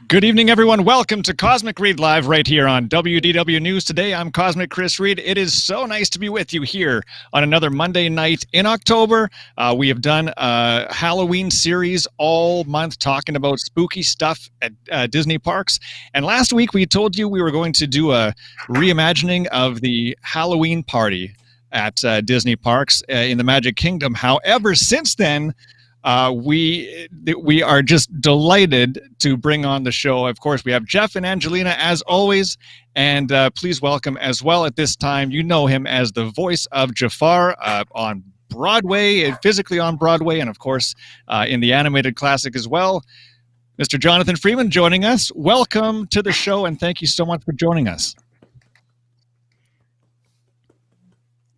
Good evening, everyone. Welcome to Cosmic Reid Live right here on WDW News. Today, I'm Cosmic Chris Reid. It is so nice to be with you here on another Monday night in October. We have done a Halloween series all month talking about spooky stuff at Disney parks. And last week, we told you we were going to do a reimagining of the Halloween party at Disney parks in the Magic Kingdom. However, since then, we are just delighted to bring on the show. Of course, we have Jeff and Angelina as always, and please welcome as well at this time. You know him as the voice of Jafar on Broadway, physically on Broadway, and of course in the animated classic as well. Mr. Jonathan Freeman joining us. Welcome to the show, and thank you so much for joining us.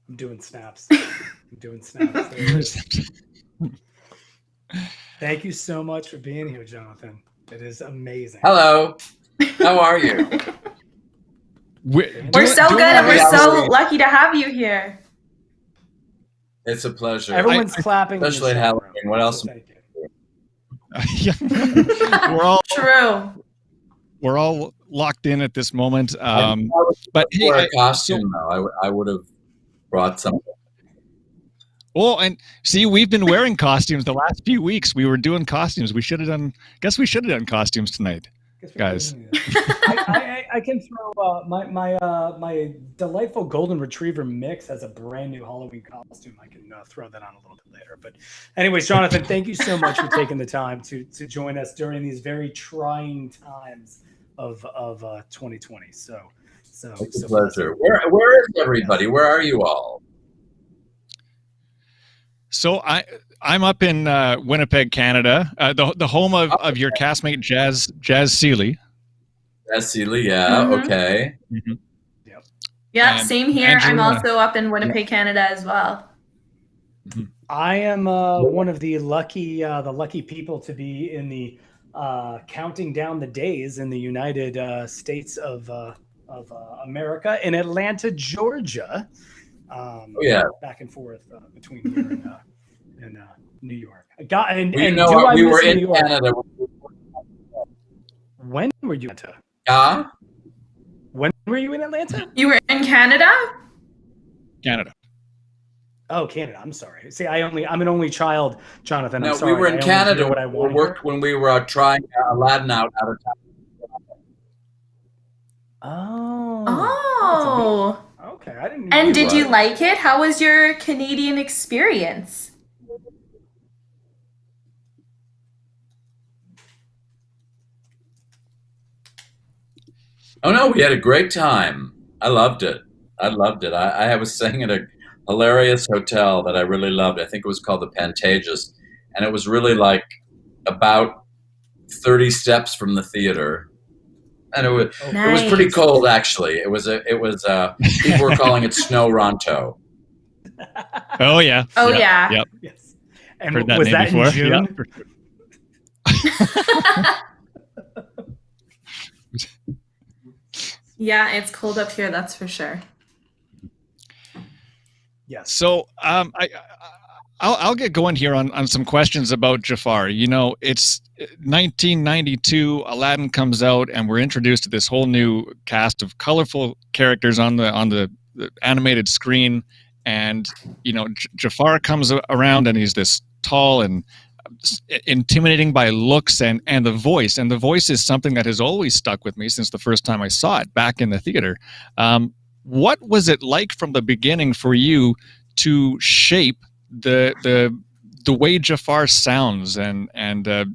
I'm doing snaps. Thank you so much for being here, Jonathan. It is amazing. Hello. How are you? We're so good, and we're so lucky to have you here. It's a pleasure. Everyone's clapping. Especially at Halloween. What else? We're all true. We're all locked in at this moment. But hey, a costume, though. I would have brought something. Oh, and see, we've been wearing costumes the last few weeks. We were doing costumes. We should have done. Guess we should have done costumes tonight, guys. I can throw my delightful golden retriever mix has a brand new Halloween costume. I can throw that on a little bit later. But, anyways, Jonathan, thank you so much for taking the time to join us during these very trying times of 2020. So it's a pleasure. Where is everybody? Where are you all? So I'm up in Winnipeg, Canada, the home of your castmate Jazz Seeley. Jazz Seeley, yeah, okay. Mm-hmm. Yep. Yeah, same here. I'm also up in Winnipeg, Canada, as well. I am one of the lucky people to be in the counting down the days in the United States of America in Atlanta, Georgia. Back and forth between here and New York. We were in Canada. When were you in Atlanta? When were you in Atlanta? You were in Canada? Canada. Oh, Canada. I'm sorry. See, I'm an only child, Jonathan. No, I'm sorry. We were in Canada. We worked when we were trying Aladdin out of town. Oh. Okay, I didn't. And did you like it? How was your Canadian experience? Oh no, we had a great time. I loved it. I was staying at a hilarious hotel that I really loved. I think it was called the Pantages, and it was really like about 30 steps from the theater. And it was pretty cold, actually. It was people were calling it Snow-Ronto. Oh yeah. Oh yeah. Yep. Yes. And heard that was name that before. in June? Yeah. Yeah, it's cold up here. That's for sure. Yes. So I'll get going here on some questions about Jafar. You know, it's 1992. Aladdin comes out, and we're introduced to this whole new cast of colorful characters on the animated screen. And you know, Jafar comes around, and he's this tall and intimidating by looks and the voice. And the voice is something that has always stuck with me since the first time I saw it back in the theater. what was it like from the beginning for you to shape the way Jafar sounds and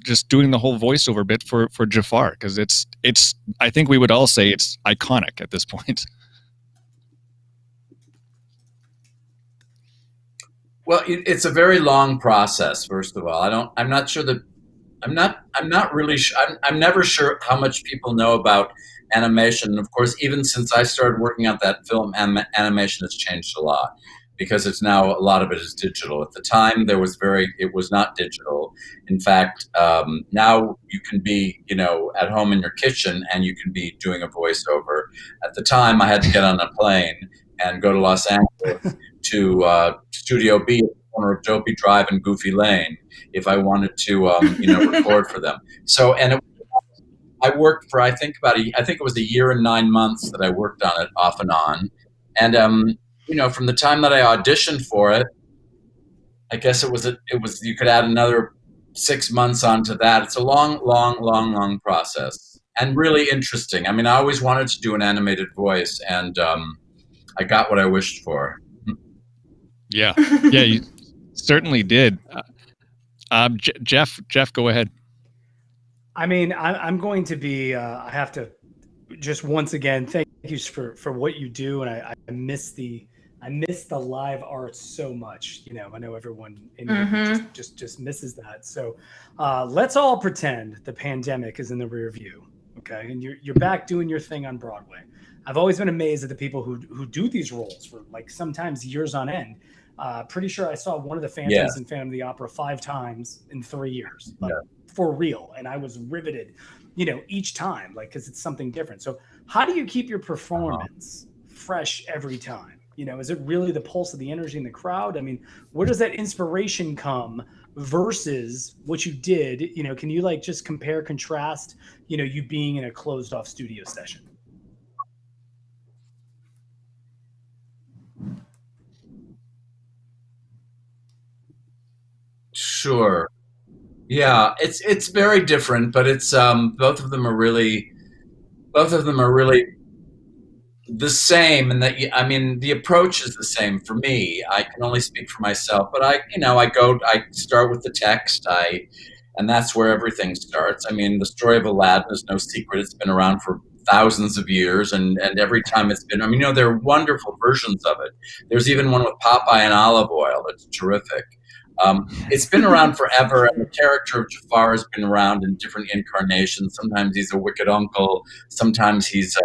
just doing the whole voiceover bit for Jafar? Because it's I think we would all say it's iconic at this point. Well, it's a very long process. First of all, I'm not sure that. I'm not really sure. I'm never sure how much people know about animation. Of course, even since I started working on that film, animation has changed a lot because it's now a lot of it is digital. At the time, it was not digital. In fact, now you can be, at home in your kitchen and you can be doing a voiceover. At the time, I had to get on a plane and go to Los Angeles to Studio B at the corner of Dopey Drive and Goofy Lane if I wanted to, record for them. So, I worked for I think it was a year and 9 months that I worked on it off and on, and from the time that I auditioned for it, I guess it was you could add another 6 months onto that. It's a long process and really interesting. I mean, I always wanted to do an animated voice, and I got what I wished for. Yeah, you certainly did. Jeff, go ahead. I mean, I'm going to be. I have to just once again thank you for what you do, and I miss the live art so much. I know everyone in here just misses that. So let's all pretend the pandemic is in the rear view, okay? And you're back doing your thing on Broadway. I've always been amazed at the people who do these roles for like sometimes years on end. Pretty sure I saw one of the Phantoms in Phantom of the Opera 5 times in 3 years, for real. And I was riveted, each time, because it's something different. So how do you keep your performance fresh every time? Is it really the pulse of the energy in the crowd? I mean, where does that inspiration come versus what you did? Can you just compare, contrast, you being in a closed off studio session? Sure. Yeah, it's very different, but it's both of them are really the same, and that the approach is the same for me. I can only speak for myself, but I start with the text, and that's where everything starts. I mean, the story of Aladdin is no secret; it's been around for thousands of years, and every time it's been. There are wonderful versions of it. There's even one with Popeye and olive oil that's terrific. It's been around forever, and the character of Jafar has been around in different incarnations. Sometimes he's a wicked uncle, sometimes he's a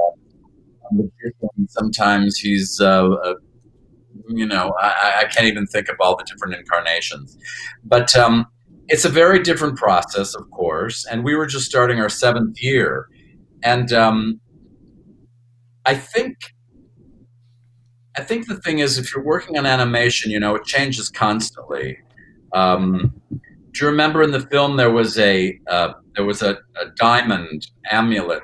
magician, sometimes he's I can't even think of all the different incarnations. But it's a very different process, of course, and we were just starting our 7th year. And I think the thing is, if you're working on animation, it changes constantly. Do you remember in the film there was a diamond amulet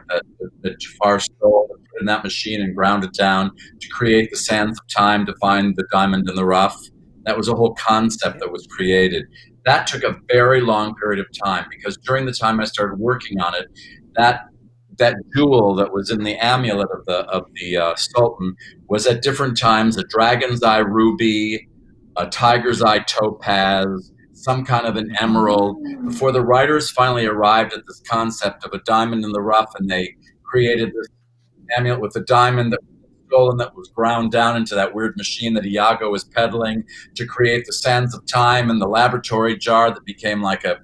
that Jafar stole and put in that machine and ground it down to create the sands of time to find the diamond in the rough? That was a whole concept that was created. That took a very long period of time, because during the time I started working on it, that jewel that was in the amulet of the Sultan was at different times a dragon's eye ruby, a tiger's eye topaz, some kind of an emerald, before the writers finally arrived at this concept of a diamond in the rough, and they created this amulet with a diamond that was stolen, that was ground down into that weird machine that Iago was peddling, to create the sands of time and the laboratory jar that became like a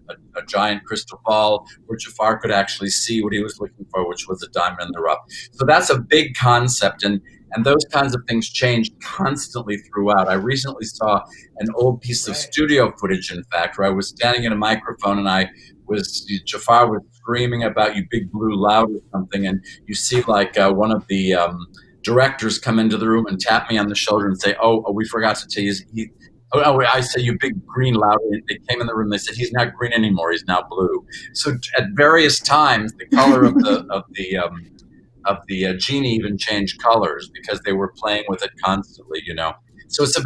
giant crystal ball where Jafar could actually see what he was looking for, which was a diamond in the rough. So that's a big concept, and those kinds of things change constantly throughout. I recently saw an old piece of studio footage, in fact, where I was standing in a microphone and Jafar was screaming about "you big blue loud" or something, and you see one of the directors come into the room and tap me on the shoulder and say, "Oh, we forgot to tell you." I say, "You big green loud." They came in the room. They said, "He's not green anymore. He's now blue." So at various times, the color of the genie even changed colors because they were playing with it constantly. So it's a 2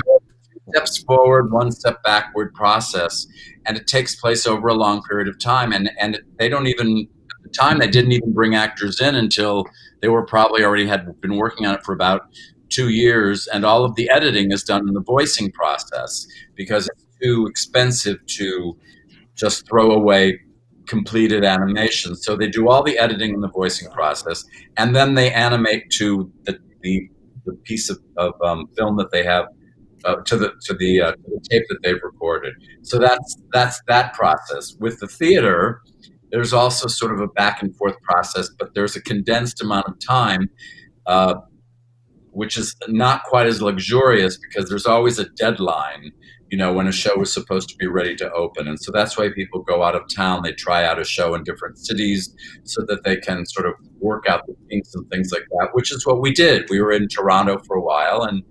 steps forward, 1 step backward process, and it takes place over a long period of time. And they don't even, at the time, they didn't even bring actors in until they were probably already had been working on it for about 2 years, and all of the editing is done in the voicing process because it's too expensive to just throw away completed animation. So they do all the editing in the voicing process, and then they animate to the piece of film that they have, to the tape that they've recorded. So that's that process. With the theater, there's also sort of a back and forth process, but there's a condensed amount of time, which is not quite as luxurious because there's always a deadline, when a show is supposed to be ready to open. And so that's why people go out of town. They try out a show in different cities so that they can sort of work out the kinks and things like that, which is what we did. We were in Toronto for a while, and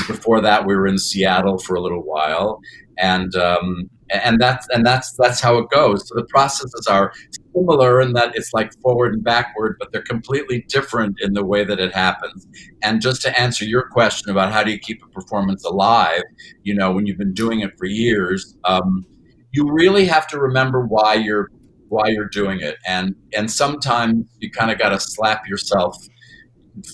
before that we were in Seattle for a little while. And that's how it goes. So the processes are similar in that it's like forward and backward, but they're completely different in the way that it happens. And just to answer your question about how do you keep a performance alive, when you've been doing it for years, you really have to remember why you're doing it. And sometimes you kind of got to slap yourself,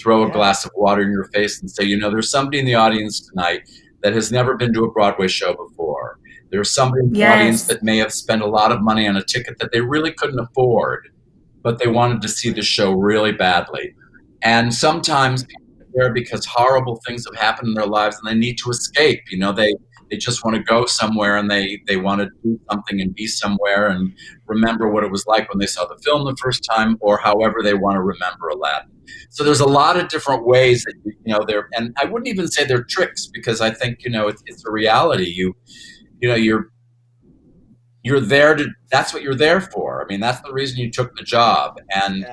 throw a glass of water in your face and say, there's somebody in the audience tonight that has never been to a Broadway show before. There's somebody in the audience that may have spent a lot of money on a ticket that they really couldn't afford, but they wanted to see the show really badly. And sometimes people are there because horrible things have happened in their lives and they need to escape. They just want to go somewhere, and they want to do something and be somewhere and remember what it was like when they saw the film the first time, or however they want to remember Aladdin. So there's a lot of different ways that, they're, and I wouldn't even say they're tricks, because I think, it's a reality. You're there to, that's what you're there for. I mean, that's the reason you took the job. And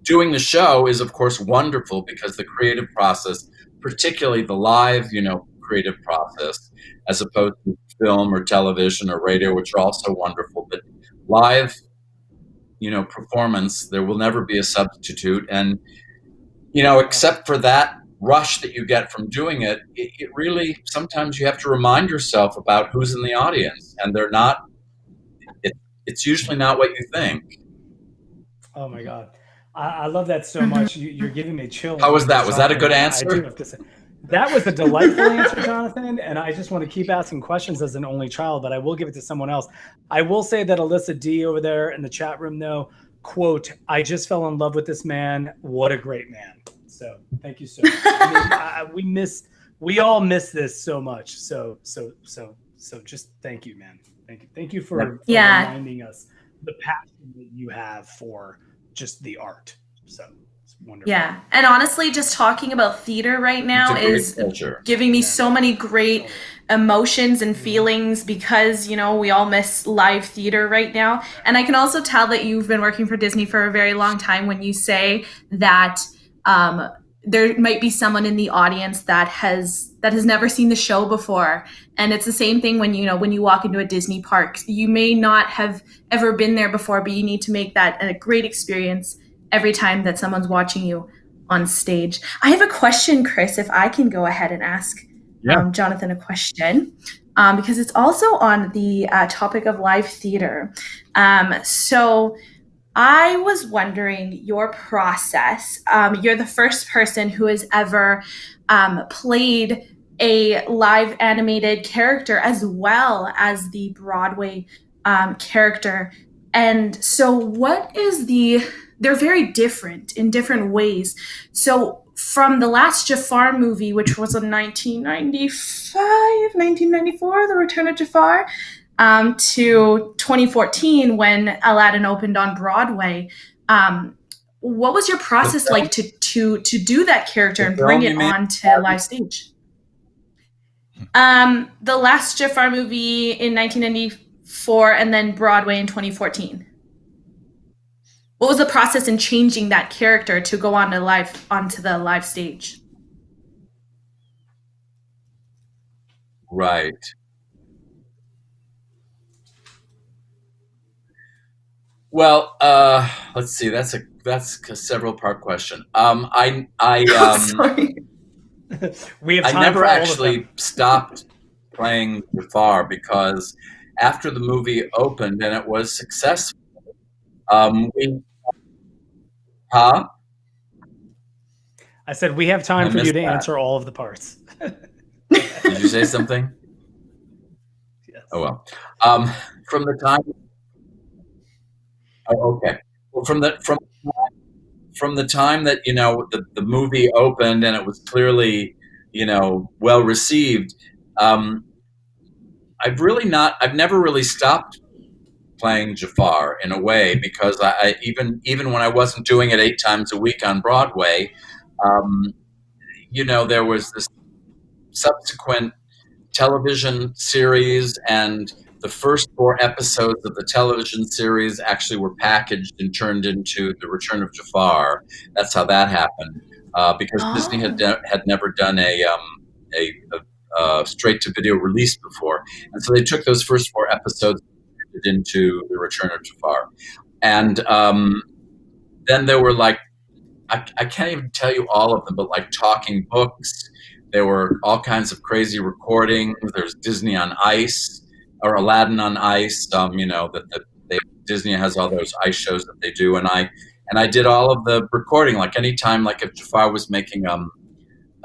doing the show is, of course, wonderful because the creative process, particularly the live, creative process, as opposed to film or television or radio, which are also wonderful, but live, performance, there will never be a substitute. And, except for that rush that you get from doing it, it really, sometimes you have to remind yourself about who's in the audience, and they're not, it's usually not what you think. Oh my God. I love that so much. You're giving me chills. How was that? Was that a good answer? I do have to say. That was a delightful answer, Jonathan. And I just want to keep asking questions as an only child, but I will give it to someone else. I will say that Alyssa D over there in the chat room, though, quote, "I just fell in love with this man. What a great man." So thank you so much. I mean, we all miss this so much. So just thank you, man. Thank you for reminding us the passion that you have for just the art. So it's wonderful. Yeah. And honestly, just talking about theater right now is giving me so many great emotions and feelings, because, we all miss live theater right now. And I can also tell that you've been working for Disney for a very long time when you say that there might be someone in the audience that has never seen the show before. And it's the same thing when you walk into a Disney park. You may not have ever been there before, but you need to make that a great experience every time that someone's watching you on stage. I have a question, Chris, if I can go ahead and ask Jonathan a question, because it's also on the topic of live theater. So I was wondering your process. You're the first person who has ever played a live animated character as well as the Broadway character. And so what is they're very different in different ways. So from the last Jafar movie, which was in 1994, The Return of Jafar, to 2014 when Aladdin opened on Broadway, what was your process like to do that character and bring it onto live stage? The last Jafar movie in 1994, and then Broadway in 2014. What was the process in changing that character to go onto the live stage? Right. Well, let's see. That's a several part question. Sorry. We have time. I never actually stopped playing Jafar because after the movie opened and it was successful, I said we have time for you to answer all of the parts. Did you say something? Yes. Oh well. From the time. Oh, okay. Well, from the time that the movie opened and it was clearly well received, I've never really stopped playing Jafar in a way, because I even when I wasn't doing it 8 times a week on Broadway, there was this subsequent television series, and the first 4 episodes of the television series actually were packaged and turned into The Return of Jafar. That's how that happened, because Disney had never done a straight-to-video release before, and so they took those first 4 episodes into The Return of Jafar, and then there were like I can't even tell you all of them, but like talking books. There were all kinds of crazy recordings. There's Disney on Ice, or Aladdin on Ice. Disney has all those ice shows that they do, and I did all of the recording. Like anytime, like if Jafar was making an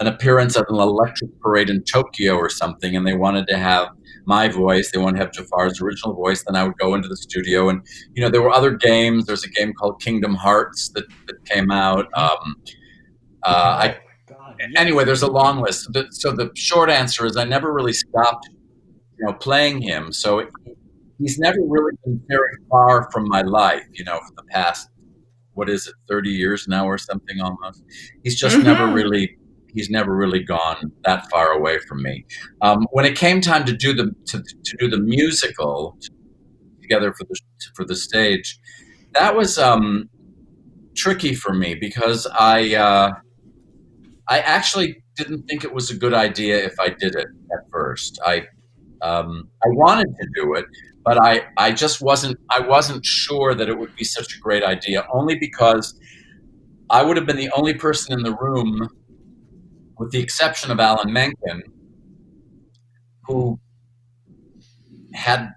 appearance at an electric parade in Tokyo or something, and they wanted to have my voice, they wanted to have Jafar's original voice, then I would go into the studio, and there were other games. There's a game called Kingdom Hearts that came out. Anyway, there's a long list. So the short answer is I never really stopped, playing him. So he's never really been very far from my life, for the past, 30 years now or something almost. He's just never really gone that far away from me. When it came time to do the musical together for the stage, that was tricky for me, because I actually didn't think it was a good idea if I did it at first. I wanted to do it, but I just wasn't sure that it would be such a great idea, only because I would have been the only person in the room, with the exception of Alan Menken, who had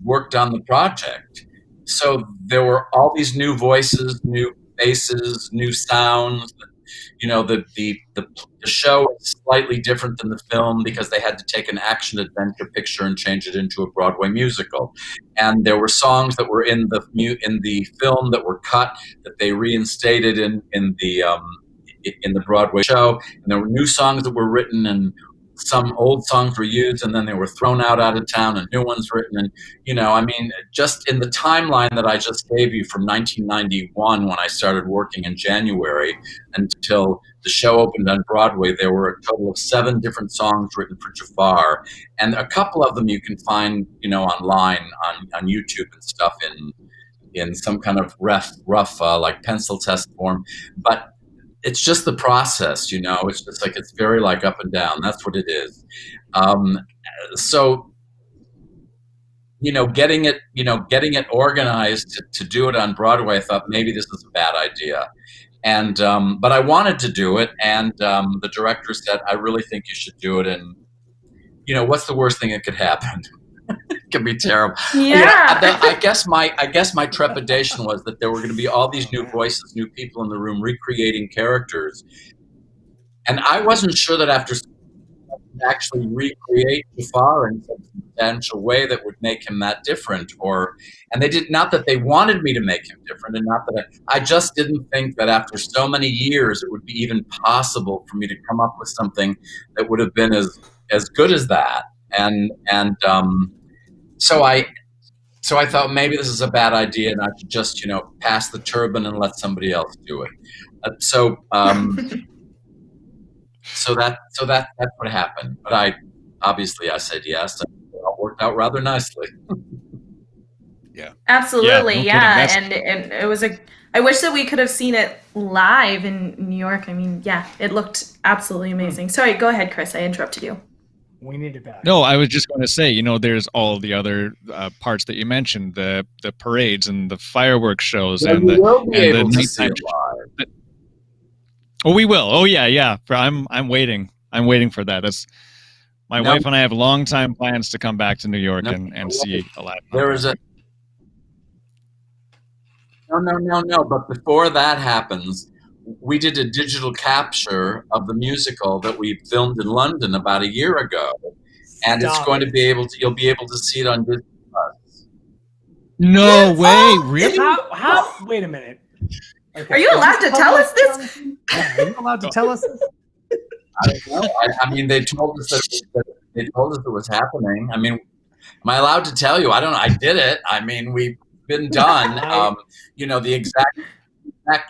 worked on the project. So there were all these new voices, new faces, new sounds. The show is slightly different than the film, because they had to take an action adventure picture and change it into a Broadway musical. And there were songs that were in the film that were cut, that they reinstated in the Broadway show. And there were new songs that were written, and some old songs were used, and then they were thrown out of town and new ones written. And, just in the timeline that I just gave you, from 1991, when I started working in January, until the show opened on Broadway, there were a total of 7 different songs written for Jafar. And a couple of them you can find, online on YouTube and stuff in some kind of rough like pencil test form. But it's just the process, it's just like, it's very like up and down. That's what it is. So, getting it organized to do it on Broadway, I thought maybe this is a bad idea. And, but I wanted to do it. And, the director said, I really think you should do it. And, what's the worst thing that could happen? It could be terrible. Yeah. I guess my trepidation was that there were going to be all these new voices, new people in the room recreating characters, and I wasn't sure that after actually recreate Jafar in some substantial way that would make him that different. And they did, not that they wanted me to make him different, and not that I just didn't think that after so many years it would be even possible for me to come up with something that would have been as good as that. And so I thought maybe this is a bad idea, and I should just pass the turban and let somebody else do it. So that's what happened. But I said yes. And it all worked out rather nicely. Yeah, absolutely. Yeah, and it was I wish that we could have seen it live in New York. I mean, yeah, it looked absolutely amazing. Sorry, go ahead, Chris. I interrupted you. We need it back. No, I was just going to say, there's all the other parts that you mentioned, the parades and the fireworks shows, and the nighttime. Oh, we will. Oh, yeah. I'm waiting. I'm waiting for that. That's my wife and I have long time plans to come back to New York and see Aladdin. There is no. But before that happens, we did a digital capture of the musical that we filmed in London about a year ago, and it's going to be able to. You'll be able to see it on Disney Plus. No way! Really? How? Wait a minute. Okay. Are you allowed to tell us this? Are you allowed to tell us this? I don't know. I mean, they told us that it was happening. I mean, am I allowed to tell you? I don't know. I did it. I mean, we've been done. You know, the exact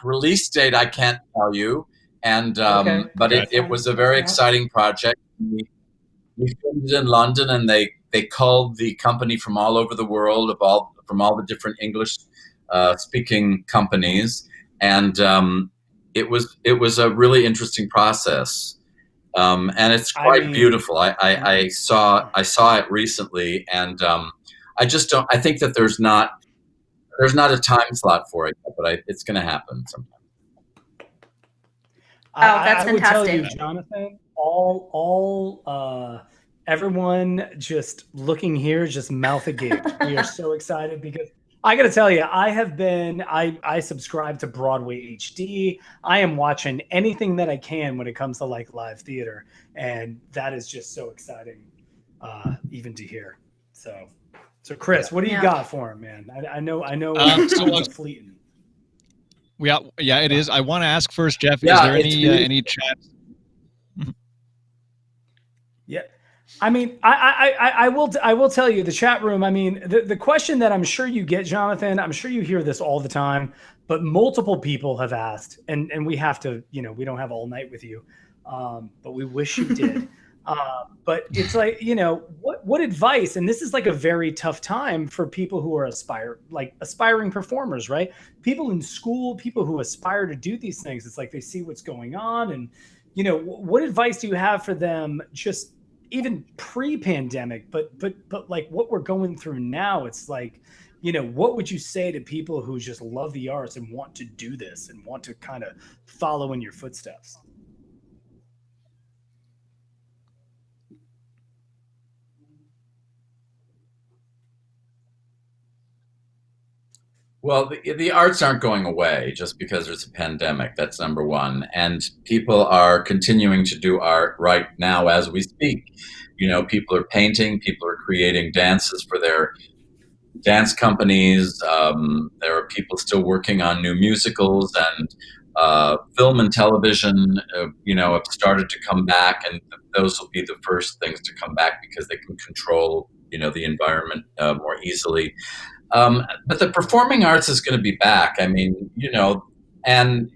release date I can't tell you. And but it was a very exciting project. We filmed it in London, and they called the company from all over the world, from all the different English speaking companies, and it was a really interesting process. And it's quite beautiful. I saw it recently, and I just don't. I think that there's not a time slot for it, but it's going to happen sometime. That's fantastic. I would tell you, Jonathan, everyone just looking here, just mouth agape. We are so excited because I got to tell you, I subscribe to Broadway HD. I am watching anything that I can when it comes to like live theater. And that is just so exciting, even to hear. So Chris, what do you got for him, man? I know. Fleeting. Yeah, it is. I want to ask first, Jeff. Is there any chat? Yeah, I mean, I will tell you the chat room. I mean, the question that I'm sure you get, Jonathan. I'm sure you hear this all the time, but multiple people have asked, and we have to. You know, we don't have all night with you, but we wish you did. But it's like, you know, what advice, and this is like a very tough time for people who are aspiring performers, right? People in school, people who aspire to do these things. It's like they see what's going on, and, you know, what advice do you have for them just even pre-pandemic, but like what we're going through now? It's like, you know, what would you say to people who just love the arts and want to do this and want to kind of follow in your footsteps? Well, the arts aren't going away just because there's a pandemic. That's number one. And people are continuing to do art right now as we speak. You know, people are painting, people are creating dances for their dance companies. There are people still working on new musicals, and film and television, you know, have started to come back, and those will be the first things to come back because they can control, you know, the environment more easily. But the performing arts is going to be back. I mean, you know, and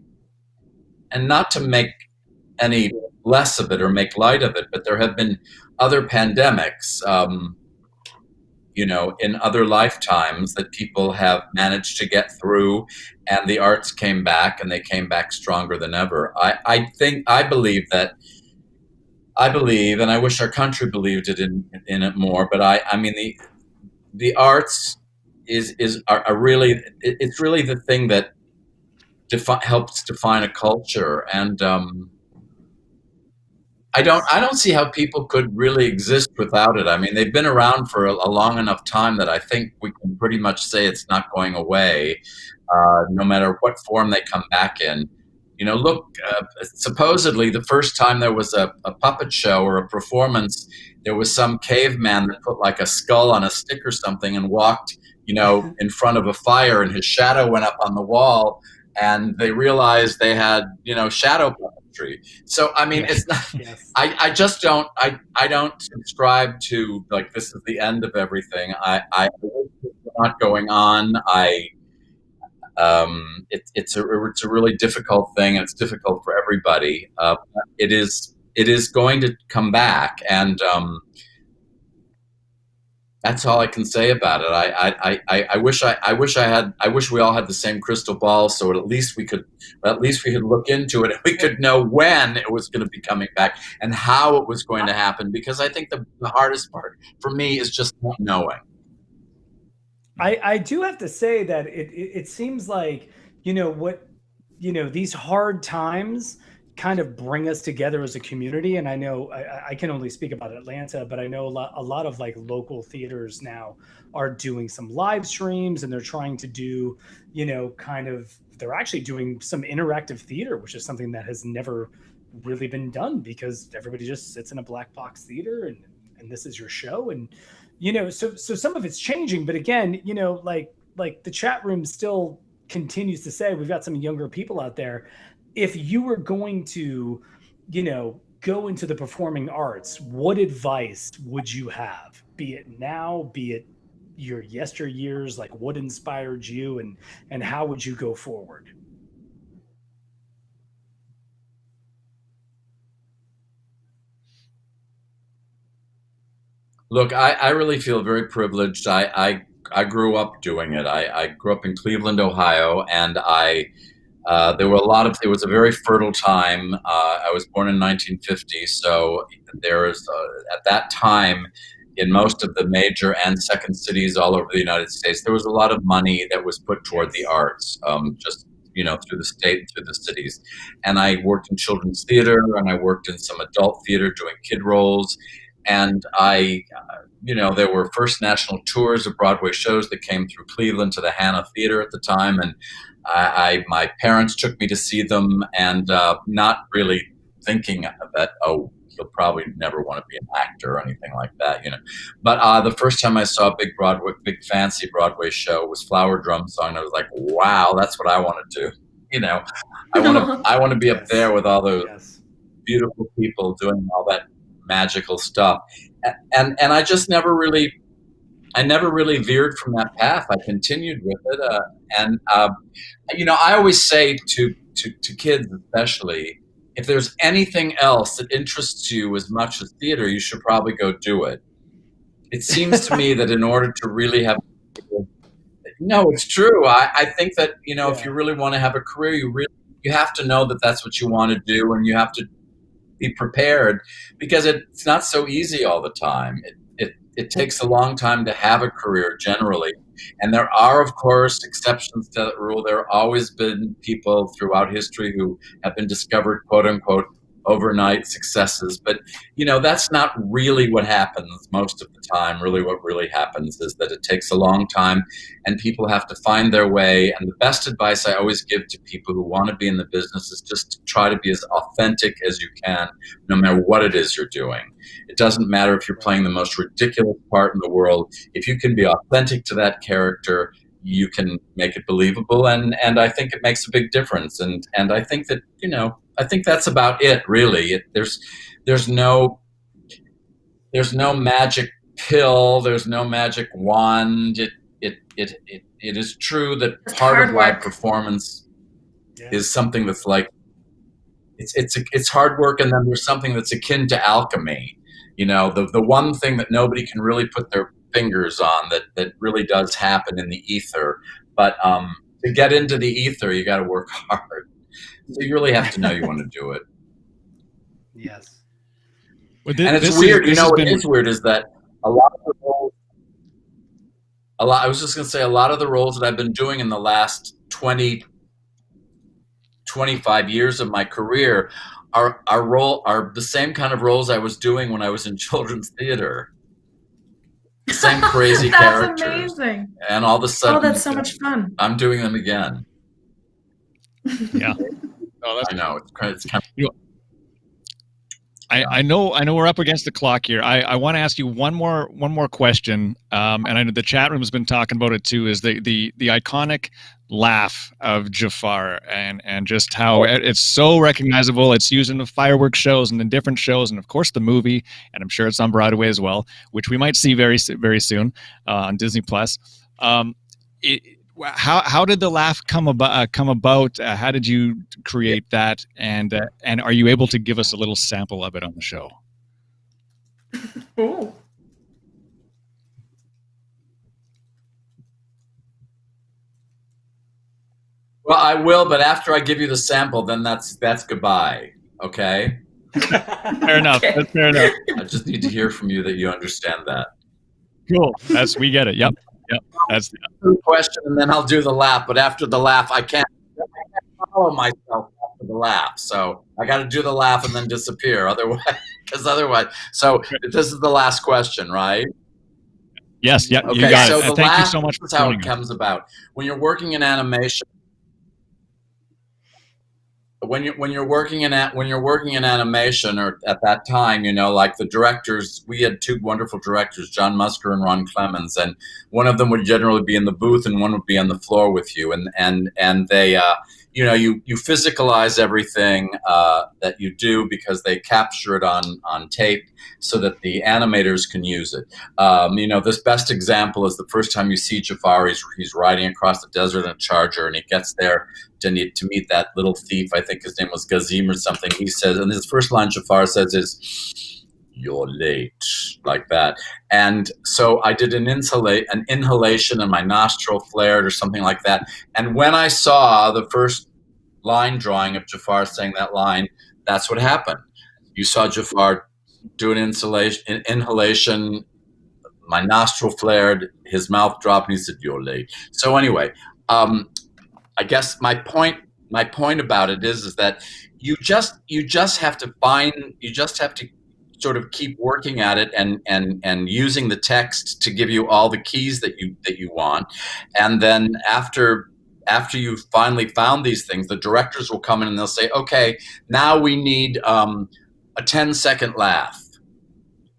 not to make any less of it or make light of it, but there have been other pandemics, you know, in other lifetimes that people have managed to get through, and the arts came back, and they came back stronger than ever. I believe, and I wish our country believed it in it more, but I mean, the arts are really, it's really the thing that helps define a culture, and I don't see how people could really exist without it. I mean, they've been around for a long enough time that I think we can pretty much say it's not going away, no matter what form they come back in. You know, look, supposedly the first time there was a puppet show or a performance, there was some caveman that put like a skull on a stick or something and walked, you know, in front of a fire, and his shadow went up on the wall, and they realized they had, you know, shadow puppetry. So, I mean, it's not, I just don't, I don't subscribe to, like, this is the end of everything. It's not going on. It's a really difficult thing, and it's difficult for everybody. It is going to come back, and that's all I can say about it. I wish we all had the same crystal ball, so at least we could look into it, and we could know when it was going to be coming back and how it was going to happen. Because I think the hardest part for me is just not knowing. I do have to say that it seems like, you know, these hard times, kind of bring us together as a community. And I know I can only speak about Atlanta, but I know a lot of like local theaters now are doing some live streams, and they're trying to do, they're actually doing some interactive theater, which is something that has never really been done, because everybody just sits in a black box theater and this is your show. And, so some of it's changing, but again, like the chat room still continues to say, we've got some younger people out there. If you were going to, go into the performing arts, what advice would you have? Be it now, be it your yesteryears, like what inspired you, and how would you go forward? Look, I really feel very privileged. I grew up doing it. I grew up in Cleveland, Ohio, and there was a very fertile time. I was born in 1950, so at that time, in most of the major and second cities all over the United States, there was a lot of money that was put toward the arts, just through the state and through the cities. And I worked in children's theater, and I worked in some adult theater doing kid roles. And there were first national tours of Broadway shows that came through Cleveland to the Hannah Theater at the time, and my parents took me to see them, and not really thinking that, he'll probably never want to be an actor or anything like that, But the first time I saw a big fancy Broadway show was Flower Drum Song, and I was like, wow, that's what I want to do. I want to be up there with all those beautiful people doing all that magical stuff, and I just never really veered from that path. I continued with it, and I always say to kids, especially, if there's anything else that interests you as much as theater, you should probably go do it. It seems to me that in order to really have, no, it's true. I think that if you really want to have a career, you have to know that that's what you want to do, and you have to be prepared, because it's not so easy all the time. It takes a long time to have a career generally. And there are, of course, exceptions to that rule. There have always been people throughout history who have been discovered, quote unquote, overnight successes. But, that's not really what happens most of the time. Really, what really happens is that it takes a long time, and people have to find their way. And the best advice I always give to people who want to be in the business is just to try to be as authentic as you can, no matter what it is you're doing. It doesn't matter if you're playing the most ridiculous part in the world. If you can be authentic to that character, you can make it believable, and I think it makes a big difference. And I think that I think that's about it, really. There's no magic pill. There's no magic wand. It is true that it's part of live work. performance is something that's like it's hard work, and then there's something that's akin to alchemy. The one thing that nobody can really put their fingers on that really does happen in the ether. But to get into the ether, you got to work hard. So you really have to know you want to do it. Yes. And it's weird. What is weird is that a lot of the roles that I've been doing in the last 20, 25 years of my career are the same kind of roles I was doing when I was in children's theater. The same crazy characters. That's amazing. And all of a sudden, that's so much fun. I'm doing them again. Yeah. I know. It's kind of. I know we're up against the clock here. I want to ask you one more question, and I know the chat room has been talking about it too. Is the iconic laugh of Jafar, and just how it's so recognizable. It's used in the fireworks shows and in different shows, and of course the movie, and I'm sure it's on Broadway as well, which we might see very soon on Disney Plus. How did the laugh come about? How did you create that? And are you able to give us a little sample of it on the show? Ooh. Well, I will, but after I give you the sample, then that's goodbye. Okay. Fair enough. Okay. That's fair enough. I just need to hear from you that you understand that. Cool. We get it. Yep. That's the question, and then I'll do the laugh. But after the laugh, I can't follow myself after for the laugh. So I got to do the laugh and then disappear. Otherwise. So this is the last question, right? Yes. Yep. Okay. You got So it. the Thank laugh you so much. Is how it comes about when you're working in animation. When you're working in animation, or at that time, like the directors, we had two wonderful directors, John Musker and Ron Clemens, and one of them would generally be in the booth and one would be on the floor with you, and they you physicalize everything that you do because they capture it on tape so that the animators can use it. This best example is the first time you see Jafar. He's riding across the desert in a charger, and he gets there to meet that little thief. I think his name was Gazim or something. He says, and his first line Jafar says is, "You're late," like that. And so I did an inhalation, and my nostril flared or something like that. And when I saw the first line drawing of Jafar saying that line, that's what happened. You saw Jafar do an inhalation, my nostril flared, his mouth dropped, and he said, "You're late." So anyway, I guess my point about it is that you just have to sort of keep working at it and using the text to give you all the keys that you want, and then after you've finally found these things, the directors will come in and they'll say, "Okay, now we need a 10-second laugh.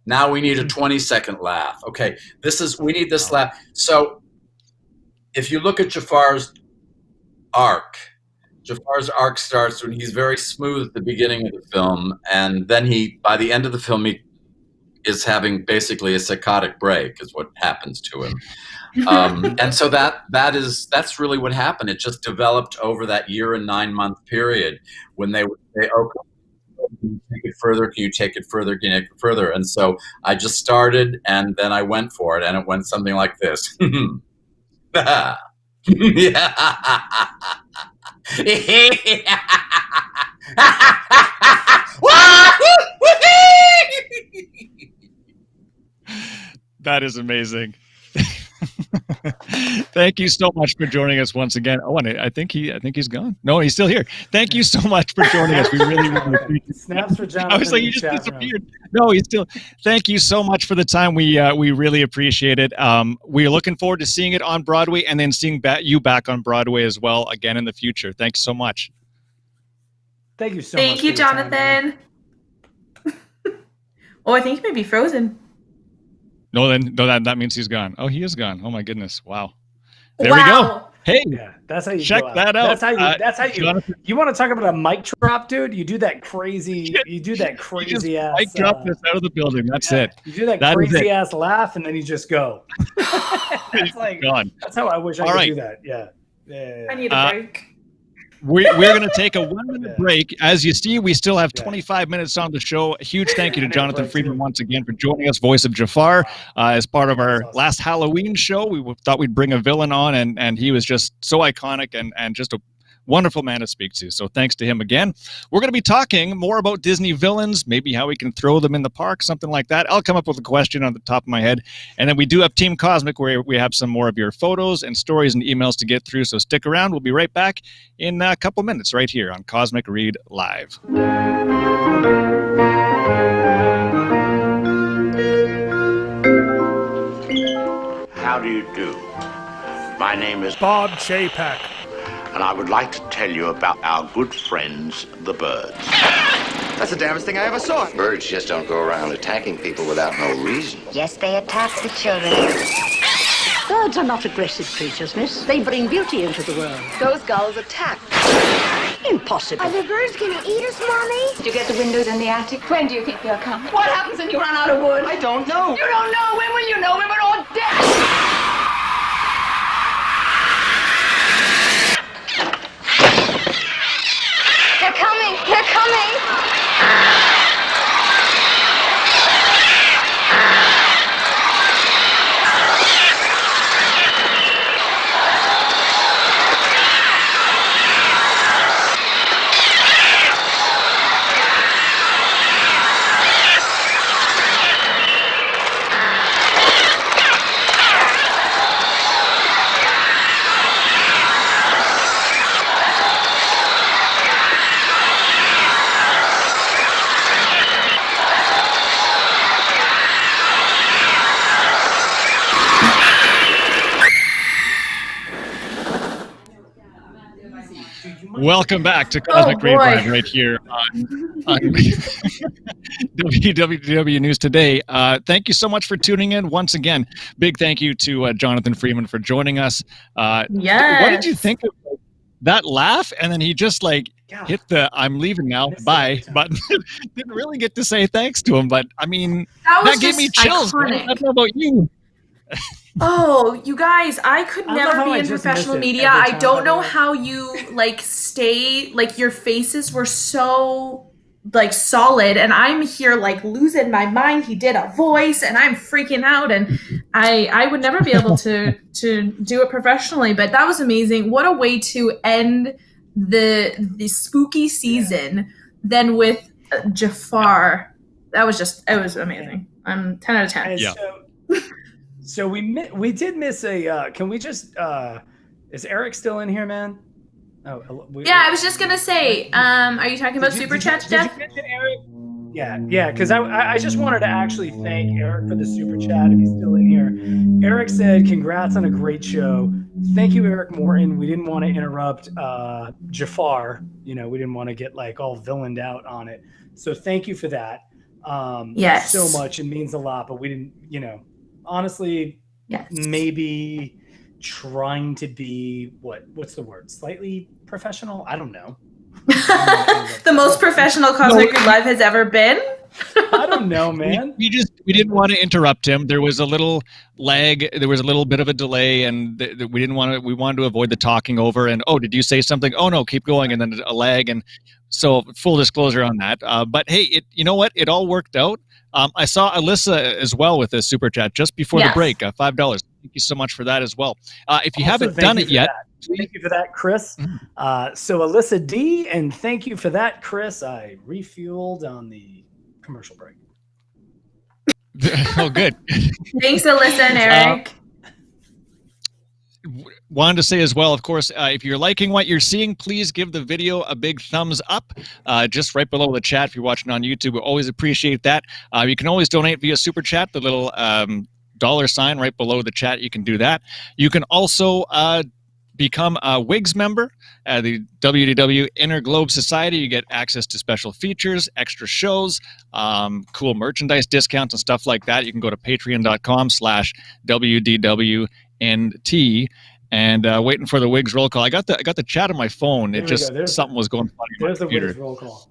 Now we need a 20-second laugh. Okay, we need this laugh." So if you look at Jafar's arc starts when he's very smooth at the beginning of the film, and then by the end of the film, he is having basically a psychotic break, is what happens to him. And so that's really what happened. It just developed over that year and 9-month period when they would say, "Okay, can you take it further? Can you take it further? Can you take it further?" And so I just started, and then I went for it, and it went something like this. That is amazing. Thank you so much for joining us once again. Oh, and I think he's gone. No, he's still here. Thank you so much for joining us. We really appreciate it. Snaps for Jonathan. I was like, you just disappeared. No, he's still. Thank you so much for the time. We really appreciate it. We're looking forward to seeing it on Broadway and then seeing you back on Broadway as well again in the future. Thanks so much. Thank you so much. Thank you, Jonathan. Oh, I think he may be frozen. No, that means he's gone. Oh, he is gone. Oh my goodness! Wow. There we go. Hey, yeah, that's how you check that out. That's how you. Jonathan, you want to talk about a mic drop, dude? You do that crazy. You do that crazy ass. Mic drop this out of the building. That's it. You do that crazy ass laugh, and then you just go. That's like gone. That's how I wish I could do that. Yeah. I need a break. We're going to take a 1-minute break. As you see, we still have 25 minutes on the show. A huge thank you to Jonathan Freeman once again for joining us, voice of Jafar, as part of our last Halloween show. We thought we'd bring a villain on, and he was just so iconic and just a wonderful man to speak to. So thanks to him again. We're going to be talking more about Disney villains, maybe how we can throw them in the park, something like that. I'll come up with a question on the top of my head. And then we do have Team Cosmic, where we have some more of your photos and stories and emails to get through. So stick around. We'll be right back in a couple minutes right here on Cosmic Read Live. How do you do? My name is Bob Chapek, and I would like to tell you about our good friends, the birds. That's the damnedest thing I ever saw. Birds just don't go around attacking people without no reason. Yes, they attack the children. Birds are not aggressive creatures, miss. They bring beauty into the world. Those gulls attack. Impossible. Are the birds going to eat us, Mommy? Did you get the windows in the attic? When do you think they'll come? What happens when you run out of wood? I don't know. You don't know? When will you know? When we're all dead! They're coming! They're coming! Welcome back to Cosmic Read Live right here on WDW News Today. Thank you so much for tuning in. Once again, big thank you to Jonathan Freeman for joining us. Yes. What did you think of that laugh? And then he just like hit the "I'm leaving now, bye" button. Didn't really get to say thanks to him, but I mean, that gave me chills. I don't know about you. Oh, you guys, I could never be in professional media. I don't know how you like stay, like your faces were so like solid, and I'm here like losing my mind. He did a voice and I'm freaking out, and I would never be able to do it professionally, but that was amazing. What a way to end the spooky season than with Jafar. That was just, it was amazing. I'm 10 out of 10. Yeah. So we did miss a. Can we just? Is Eric still in here, man? Oh, yeah. I was just gonna say. Are you talking about super chats, Jeff? Did you mention Eric? Yeah. Because I just wanted to actually thank Eric for the super chat if he's still in here. Eric said, "Congrats on a great show. Thank you, Eric Morton. We didn't want to interrupt Jafar. You know, we didn't want to get like all villained out on it. So thank you for that. Yes. So much. It means a lot. But we didn't. You know." Honestly, yes. Maybe trying to be what's the word? Slightly professional? I don't know. The most professional Cosmic Read Live has ever been. I don't know, man. We didn't want to interrupt him. There was a little lag. There was a little bit of a delay, and we didn't want to. We wanted to avoid the talking over. And did you say something? Oh no, keep going. And then a lag, and so full disclosure on that. But hey, you know what? It all worked out. I saw Alyssa as well with a super chat just before the break, $5. Thank you so much for that as well. If you haven't done it yet, thank you for that, Chris. So Alyssa D, and thank you for that, Chris. I refueled on the commercial break. Oh, good. Thanks, Alyssa and Eric. Wanted to say as well, of course, if you're liking what you're seeing, please give the video a big thumbs up just right below the chat. If you're watching on YouTube, we always appreciate that. You can always donate via Super Chat, the little $sign right below the chat. You can do that. You can also become a WIGS member at the WDW Inner Globe Society. You get access to special features, extra shows, cool merchandise discounts and stuff like that. You can go to patreon.com/WDWNT. And waiting for the WIGS roll call. I got the chat on my phone. It just something was going funny on my computer. There's the WIGS roll call.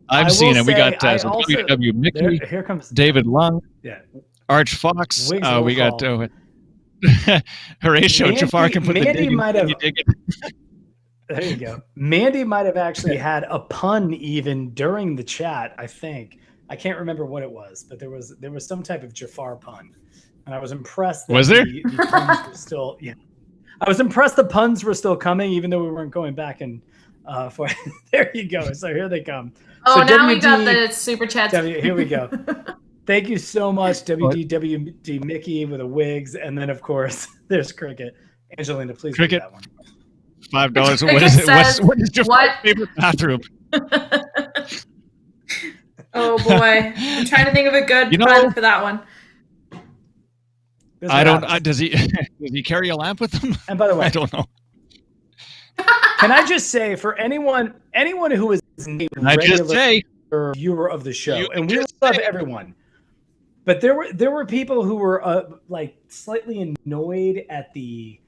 I've seen it. We got WDW Mickey, here comes David Lung, Arch Fox. We got Horatio. Jafar can put the dig in. There you go. Mandy might have actually had a pun even during the chat. I think I can't remember what it was, but there was some type of Jafar pun, and I was impressed. That was there? The puns were still I was impressed the puns were still coming, even though we weren't going back and for. There you go. So here they come. Oh, so now we got the super chats. Here we go. Thank you so much, WDWD Mickey with a WIGS, and then of course there's Cricket. Angelina, please read that one. $5. What is your favorite bathroom? Oh boy, I'm trying to think of a good pun for that one. I don't. Does he carry a lamp with him? And by the way, I don't know. Can I just say, for anyone who is a regular viewer of the show, and we love everyone, but there were people who were like slightly annoyed at the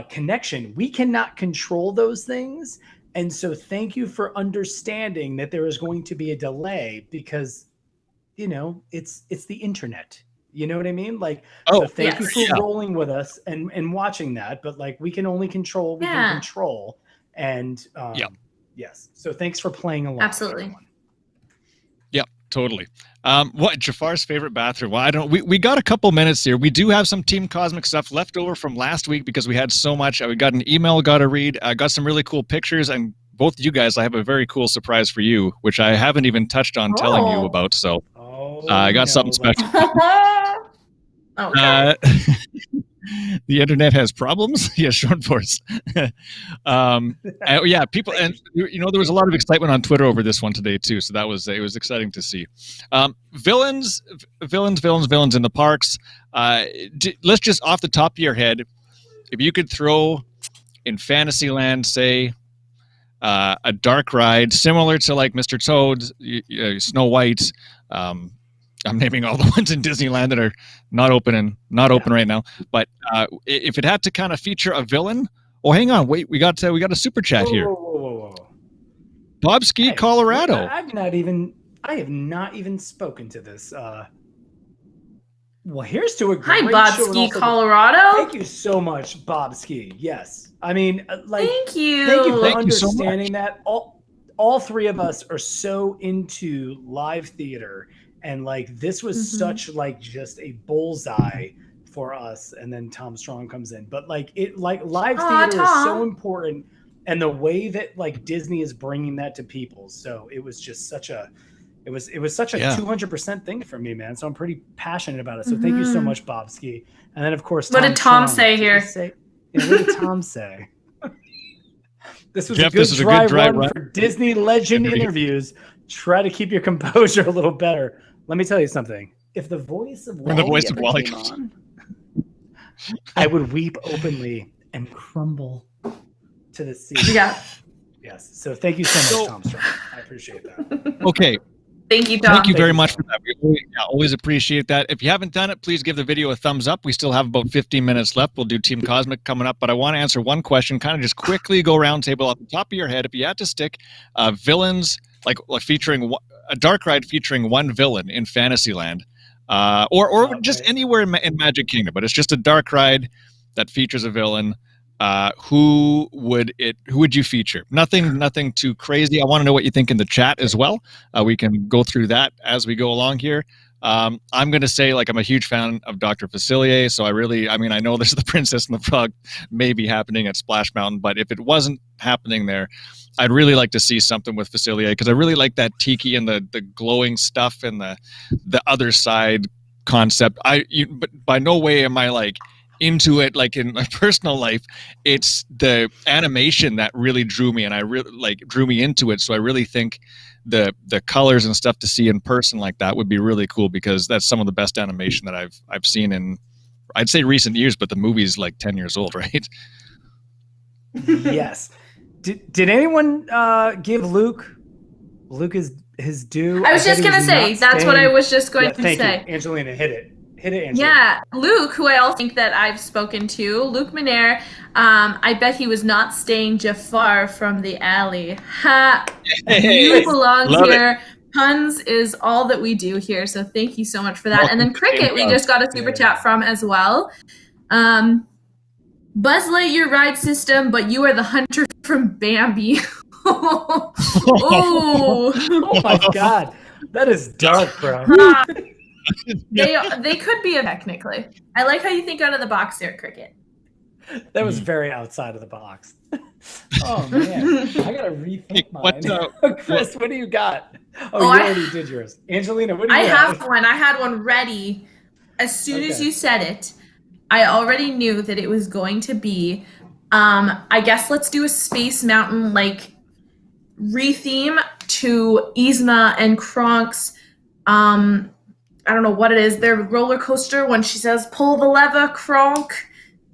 connection. We cannot control those things, and so thank you for understanding that there is going to be a delay because, it's the internet. You know what I mean? Like, so thank you for rolling with us and watching that. But like, we can only control what we can control. And yes. So thanks for playing along. Absolutely. Everyone. Yep, totally. What Jafar's favorite bathroom? Well, we got a couple minutes here. We do have some Team Cosmic stuff left over from last week because we had so much. We got an email, got to read. I got some really cool pictures, and both you guys, I have a very cool surprise for you, which I haven't even touched on telling you about. So I got something special. Okay. The internet has problems. Yeah, short force. Yeah, people, and there was a lot of excitement on Twitter over this one today too. So it was exciting to see. Villains in the parks. Let's just off the top of your head, if you could throw in Fantasyland, say, a dark ride similar to like Mr. Toad's, Snow White. I'm naming all the ones in Disneyland that are not open right now. But if it had to kind of feature a villain, hang on, wait, we got a super chat here. Whoa. Bob Ski, hey, Colorado. I have not even spoken to this. Well, here's to a great Hi, Bob Ski, Colorado. Thank you so much, Bob Ski. Yes, I mean, like, thank you for understanding that. All three of us are so into live theater, and like this was such like just a bullseye for us. And then Tom Strong comes in, but like live theater is so important, and the way that like Disney is bringing that to people. So it was just such a. It was such a 200% thing for me, man. So I'm pretty passionate about it. So thank you so much, Bob Ski. And then of course, what did Tom say here? What did Tom say? This was Jeff, a good dry run for Disney Legend interviews. Try to keep your composure a little better. Let me tell you something. If the voice of Wally came on, I would weep openly and crumble to the sea. Yeah. Yes. So thank you so much, Tom Strong. I appreciate that. Okay. Thank you, Tom. Thank you very much for that. We always appreciate that. If you haven't done it, please give the video a thumbs up. We still have about 15 minutes left. We'll do Team Cosmic coming up, but I want to answer one question, kind of just quickly go round table off the top of your head. If you had to stick villains, like featuring a dark ride featuring one villain in Fantasyland, or just anywhere in Magic Kingdom, but it's just a dark ride that features a villain. Who would you feature? Nothing too crazy. I want to know what you think in the chat as well. We can go through that as we go along here. I'm going to say, like, I'm a huge fan of Dr. Facilier, so I know this is the Princess and the Frog may be happening at Splash Mountain, but if it wasn't happening there, I'd really like to see something with Facilier, because I really like that tiki and the glowing stuff and the other side concept. But by no way am I like into it like in my personal life. It's the animation that really drew me, and I really drew me into it. So I really think the colors and stuff to see in person like that would be really cool, because that's some of the best animation that I've seen in, I'd say, recent years, but the movie's like 10 years old, right? Yes. Did anyone give Luke his due? I was just gonna say that's what I was just going to say. Thank you. Angelina, hit it, Angelina. Yeah, Luke, who I also think that I've spoken to, Luke Minaire. I bet he was not staying Jafar from the alley. Ha! You belong here. Puns is all that we do here, so thank you so much for that. And then Cricket, we just got a super chat from as well. Buzz Lightyear ride system, but you are the hunter from Bambi. Oh my God, that is dark, bro. They could be technically. I like how you think out of the box there, Cricket. That was very outside of the box. Oh man, I gotta rethink mine. Chris, what do you got? You already did yours. Angelina, what do you got? Have one. I had one ready. As soon as you said it, I already knew that it was going to be. I guess let's do a Space Mountain like retheme to Yzma and Kronk's. I don't know what it is. Their roller coaster, when she says "pull the lever, Kronk,"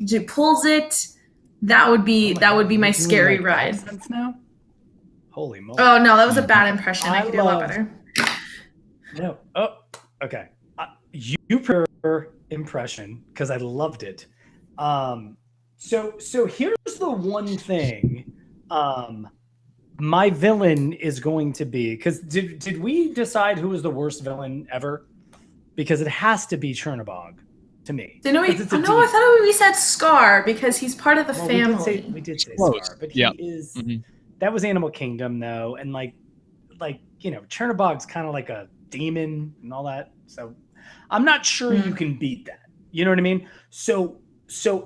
she pulls it. That would be my scary ride. Now? Holy moly! Oh no, that was a bad impression. I could do a lot better. No. Oh, okay. You prefer impression because I loved it. So here's the one thing. My villain is going to be, because did we decide who was the worst villain ever? Because it has to be Chernabog to me. No, I thought we said Scar because he's part of the family. We did say Scar, but he is. Mm-hmm. That was Animal Kingdom though, and like Chernabog's kind of like a demon and all that. So I'm not sure you can beat that. You know what I mean? So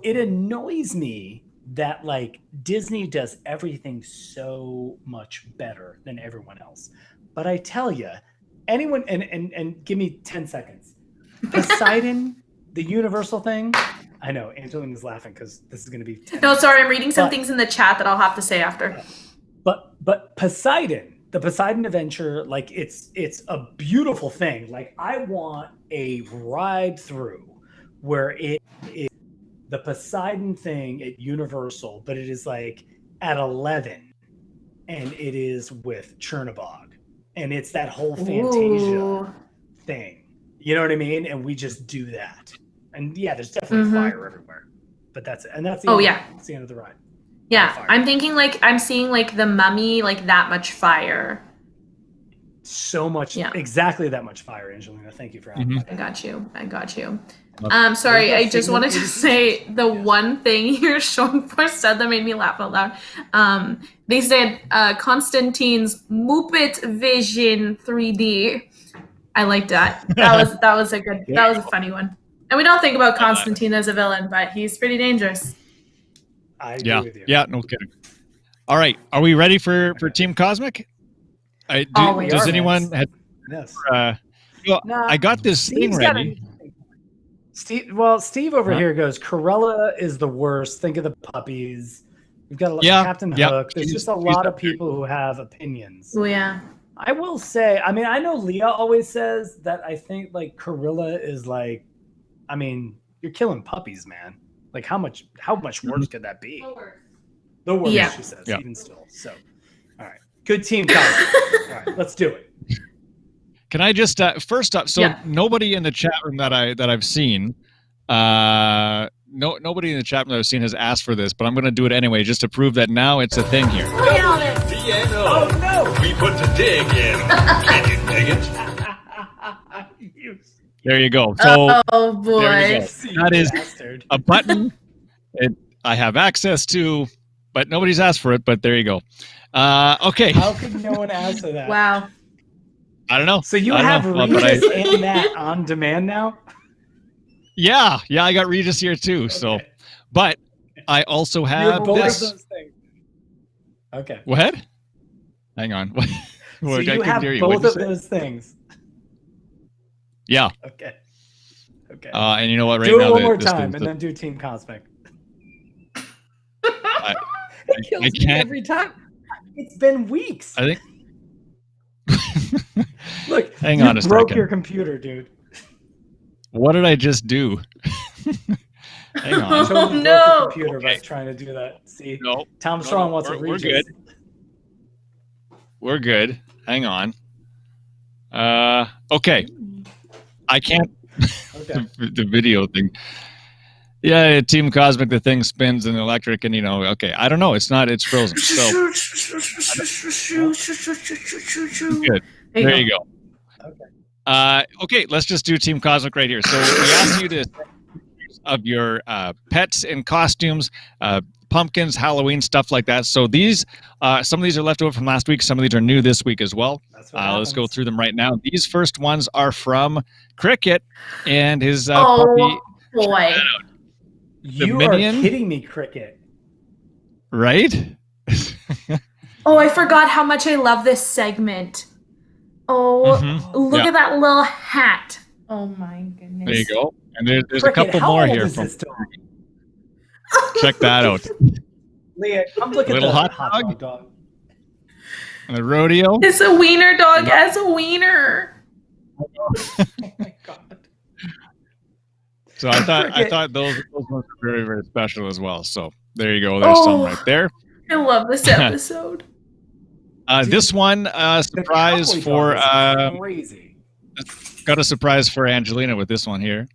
it annoys me that like Disney does everything so much better than everyone else. But I tell you, anyone and give me 10 seconds. Poseidon, the Universal thing. I know Angelina's laughing because this is going to be 10 No, sorry, I'm reading some things in the chat that I'll have to say after. But Poseidon, the Poseidon Adventure, like it's a beautiful thing. Like I want a ride through where it is the Poseidon thing at Universal, but it is like at 11 and it is with Chernobog, and it's that whole Fantasia thing. You know what I mean? And we just do that. And yeah, there's definitely fire everywhere. But that's the end of the ride. Yeah, I'm thinking like I'm seeing like the Mummy, like that much fire. So much, exactly that much fire, Angelina. Thank you for having me. I got you. Sorry, I just wanted to say the one thing you're showing for said that made me laugh out loud. They said Constantine's Muppet Vision 3D. I liked that. That was a funny one. And we don't think about Constantine as a villain, but he's pretty dangerous. I agree with you. Yeah, no kidding. All right, are we ready for Team Cosmic? Does anyone? Yes. I got this thing ready. Steve over here goes, Cruella is the worst. Think of the puppies. We've got Captain Hook. There's just a lot of people who have opinions. Oh, yeah. I will say, I mean, I know Leah always says that I think like Cruella is like, I mean, you're killing puppies, man. Like how much worse could that be? The worst, she says, even still. So, all right. Good team, Cosmic. All right, let's do it. Can I just first up? So nobody in the chat room that I've seen, nobody in the chat room that I've seen has asked for this, but I'm going to do it anyway, just to prove that now it's a thing here. Oh no! We put the dig in. Can you dig it? There you go. So, oh boy, there you go. That is a button I have access to, but nobody's asked for it. But there you go. Okay. How could no one ask for that? Wow. I don't know. So you have Regis and that on demand now? Yeah, I got Regis here too. Okay. So, but I also have this. Those things. Okay. What? Hang on. So you have both of those things. Yeah. Okay. And you know what? Right do now, it one more time, and then do Team Cosmic. I can't every time. It's been weeks. I think. Look, hang on a second. You broke your computer, dude. What did I just do? Hang on. You totally broke your computer by trying to do that. See, Tom Strong wants to read. We're good. We're good. Hang on. Okay. I can't. Okay. The video thing. Yeah, Team Cosmic, the thing spins and electric, and okay. I don't know. It's not. It's frozen. So. Good. There you go. Okay. Okay. Let's just do Team Cosmic right here. So we asked you to of your pets in costumes, pumpkins, Halloween, stuff like that. So these, some of these are left over from last week. Some of these are new this week as well. Let's go through them right now. These first ones are from Cricket and his puppy. Boy. You are kidding me, Cricket. Right? Oh, I forgot how much I love this segment. Oh, look at that little hat. Oh my goodness. There you go. And there's Cricket, a couple more here from. Check that out. Leah, come look at the hot dog. And the rodeo. It's a wiener dog as a wiener. Oh my god. So I thought those ones were very, very special as well. So there you go. There's some right there. I love this episode. This one surprise for crazy. Got a surprise for Angelina with this one here.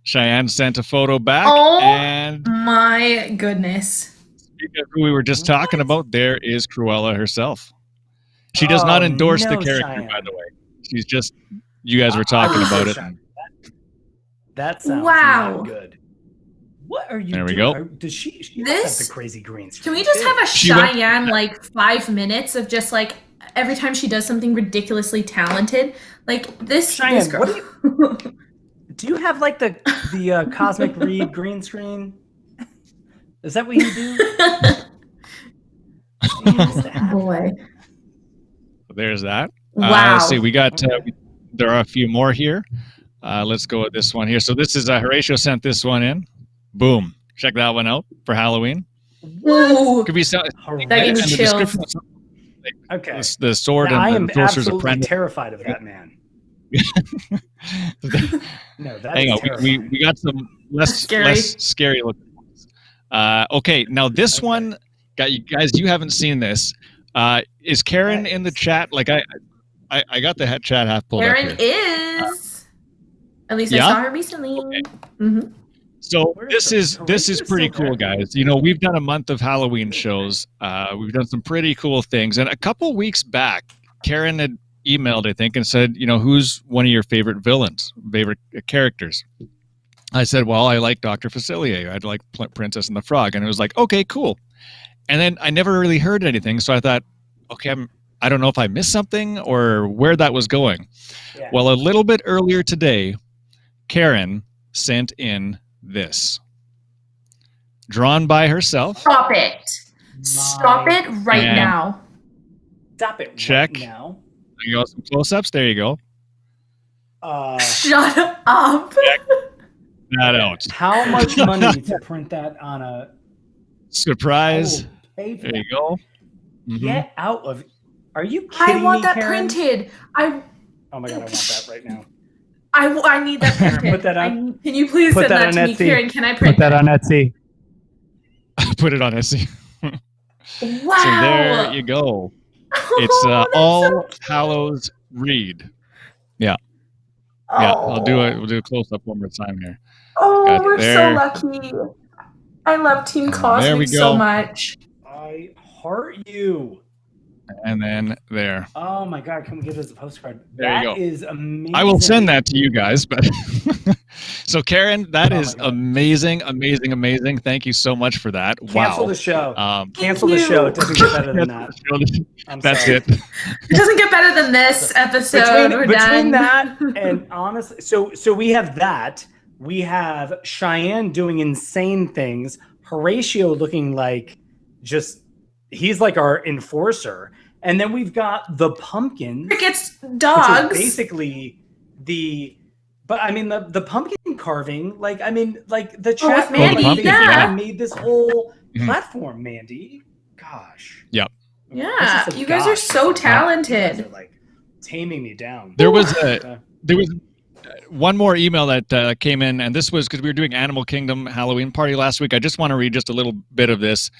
Cheyenne sent a photo back. Oh, and my goodness. Speaking of who we were just talking about, there is Cruella herself. She does not endorse the character, Cheyenne. by the way. She's just, you guys were talking about it. That sounds not good. What are you doing? There we go. Does she this have the crazy green screen? Can we just have a Cheyenne like 5 minutes of just like every time she does something ridiculously talented? Like this Cheyenne, this girl. What do you have like the Cosmic Reid green screen? Is that what you do? Boy. There's that. Wow. Let's see. We got, there are a few more here. Let's go with this one here. So this is, Horatio sent this one in. Boom. Check that one out for Halloween. Ooh. Could be something. That gives me chills. Okay. The sword now, and the Sorcerer's absolutely Apprentice. Terrified of that man. No, that hang on. terrifying. We got some less scary looking ones. Okay, now this one, guys, you haven't seen this. Is Karen in the chat? Like I got the chat half pulled Karen up here. is. At least I saw her recently. Okay. Mm-hmm. So this is pretty cool, guys. You know, we've done a month of Halloween shows. We've done some pretty cool things. And a couple weeks back, Karen had emailed, I think, and said, you know, who's one of your favorite villains, favorite characters? I said, well, I like Dr. Facilier. I'd like Princess and the Frog. And it was like, okay, cool. And then I never really heard anything. So I thought, okay, I don't know if I missed something or where that was going. Yeah. Well, a little bit earlier today, Karen sent in this. Drawn by herself. Stop it. Stop it right now. Stop it check. Right now. You got some close-ups. There you go. Shut up. Check that out. How much money to print that on a surprise? There you go. Get out of. Are you kidding me, I want that Karen? printed. Oh my god, I want that right now. I need that printed. Put that on. Can you please send that to me, Karen? Can I print that on Etsy? Put it on Etsy. Wow. So there you go. It's All Hallows Reid. Yeah. Yeah, we'll do a close up one more time here. Oh, we're so lucky. I love Team Cosmic so much. I heart you. And then there. Oh my god, come get us a postcard. There you go. That is amazing. I will send that to you guys, but so Karen, that is amazing, amazing, amazing. Thank you so much for that. Cancel the show. Cancel the show. It doesn't get better than that. That's it. It doesn't get better than this episode. Between that and honestly, so we have that. We have Cheyenne doing insane things. Horatio looking like he's like our enforcer. And then we've got the pumpkin. Cricket's dogs. Which is basically the pumpkin carving. Like, I mean, like the chat Mandy, made this whole platform, Mandy. Gosh. Yep. Yeah. You guys are so talented. You guys are like taming me down. There was one more email that came in, and this was because we were doing Animal Kingdom Halloween party last week. I just want to read just a little bit of this.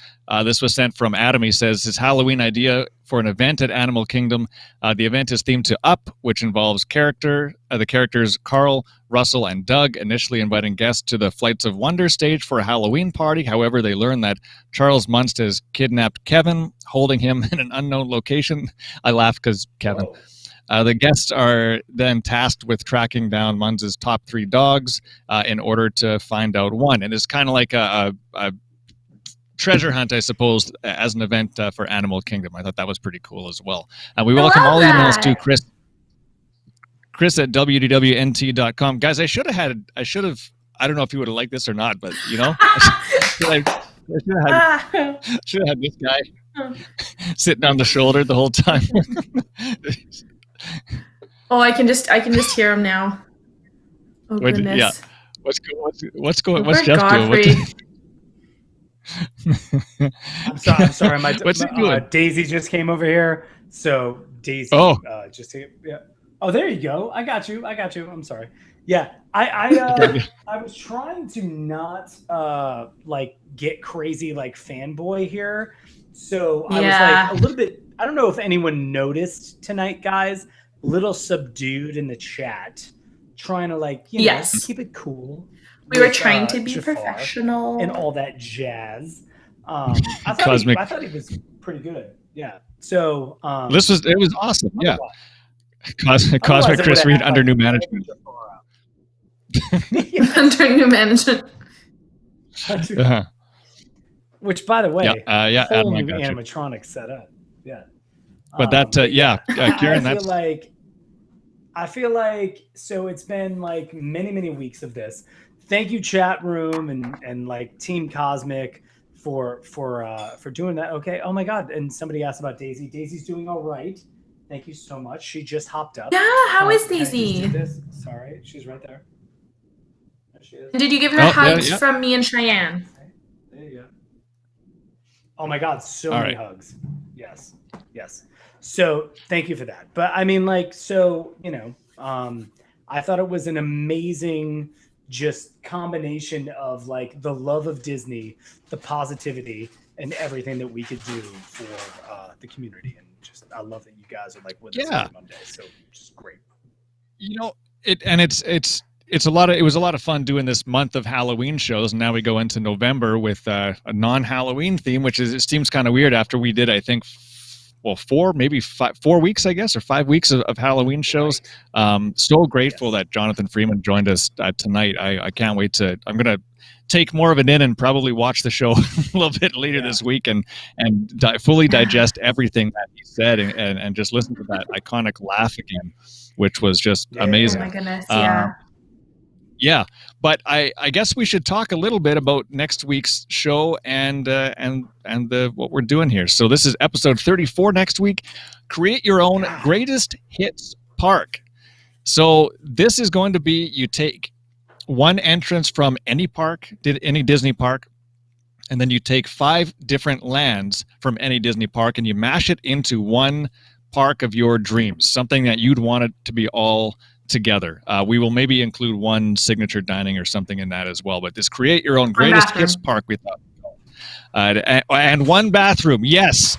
This was sent from Adam. He says his Halloween idea for an event at Animal Kingdom. The event is themed to Up, which involves the characters Carl, Russell, and Doug initially inviting guests to the Flights of Wonder stage for a Halloween party. However, they learn that Charles Munst has kidnapped Kevin, holding him in an unknown location. I laugh because Kevin. Whoa. The guests are then tasked with tracking down Munz's top 3 dogs in order to find out one. And it's kind of like a treasure hunt, I suppose, as an event for Animal Kingdom. I thought that was pretty cool as well. We welcome all emails to Chris at wdwnt.com. Guys, I should have, I don't know if you would have liked this or not, but, you know, I should have had this guy sitting on the shoulder the whole time. Oh, I can just hear him now. Oh goodness. Yeah. What's Jeff doing? I'm sorry. My Daisy just came over here. So Daisy Oh, there you go. I got you. I'm sorry. Yeah. I was trying to not like get crazy like fanboy here. So I was like a little bit, I don't know if anyone noticed tonight, guys, a little subdued in the chat, trying to like, you know, keep it cool. We were trying to be Jafar professional and all that jazz. I thought he was pretty good. Yeah. So it was awesome. Yeah. Cosmic Chris Reid under new management. Under new management. Which, by the way, whole new animatronic setup. Yeah. But Karen, I feel like so it's been like many weeks of this. Thank you, chat room and like Team Cosmic for doing that. Okay. Oh my God. And somebody asked about Daisy. Daisy's doing all right. Thank you so much. She just hopped up. Yeah. How is Daisy? Sorry, she's right there. There she is. Did you give her hugs from me and Cheyenne? There you go. Oh my God, so many hugs. Yes. So thank you for that. But I mean, like, so, you know, I thought it was an amazing just combination of like the love of Disney, the positivity, and everything that we could do for the community. And just, I love that you guys are like with us every Monday. So just great. You know, it's a lot of, it was a lot of fun doing this month of Halloween shows, and now we go into November with a non-Halloween theme, which is, it seems kind of weird after we did, I think, 4 weeks, I guess, or 5 weeks of Halloween shows. So grateful that Jonathan Freeman joined us tonight. I can't wait to, I'm going to take more of it in and probably watch the show a little bit later this week and fully digest everything that he said and just listen to that iconic laugh again, which was just amazing. Oh my goodness, yeah, but I guess we should talk a little bit about next week's show and what we're doing here. So this is episode 34 next week. Create your own greatest hits park. So this is going to be, you take one entrance from any park, any Disney park, and then you take 5 different lands from any Disney park and you mash it into one park of your dreams, something that you'd want it to be all together. We will maybe include one signature dining or something in that as well, but this create your own greatest hits park, we thought. And one bathroom. Yes.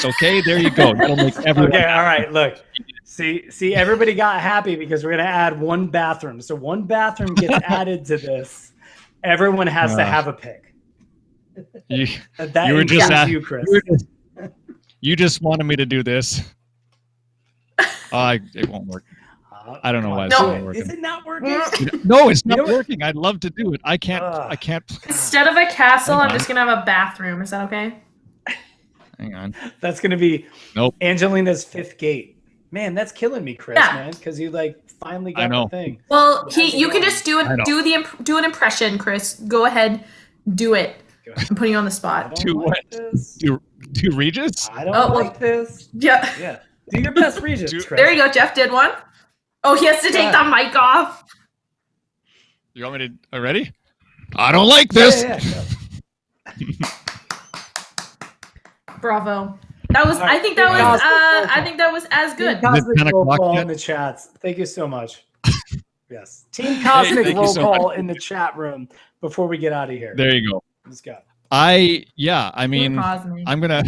Okay, there you go. That'll make everyone. Okay, all right. Look, see, everybody got happy because we're gonna add one bathroom. So one bathroom gets added to this. Everyone has to have a pick. You were just you, Chris. You just wanted me to do this. It won't work. I don't know why it's not working. Is it not working? No, it's not working. I'd love to do it. I can't. I can't. Instead of a castle, I'm just gonna have a bathroom. Is that okay? Hang on. That's gonna be Angelina's 5th gate. Man, that's killing me, Chris. Man, because you like finally got the thing. Well, you can just do an impression, Chris. Go ahead, do it. I'm putting you on the spot. Do what? Do Regis? I don't like this. Yeah. Do your best, Regis. Chris. There you go. Jeff did one. Oh, he has to take the mic off. You want me to? Ready? I don't like this. Bravo. That was. I think that was. I think that was as good. Cosmic roll call in the chats. Thank you so much. Yes. Team Cosmic roll call in the chat room before we get out of here. There you go. Let's go. I mean, I'm gonna.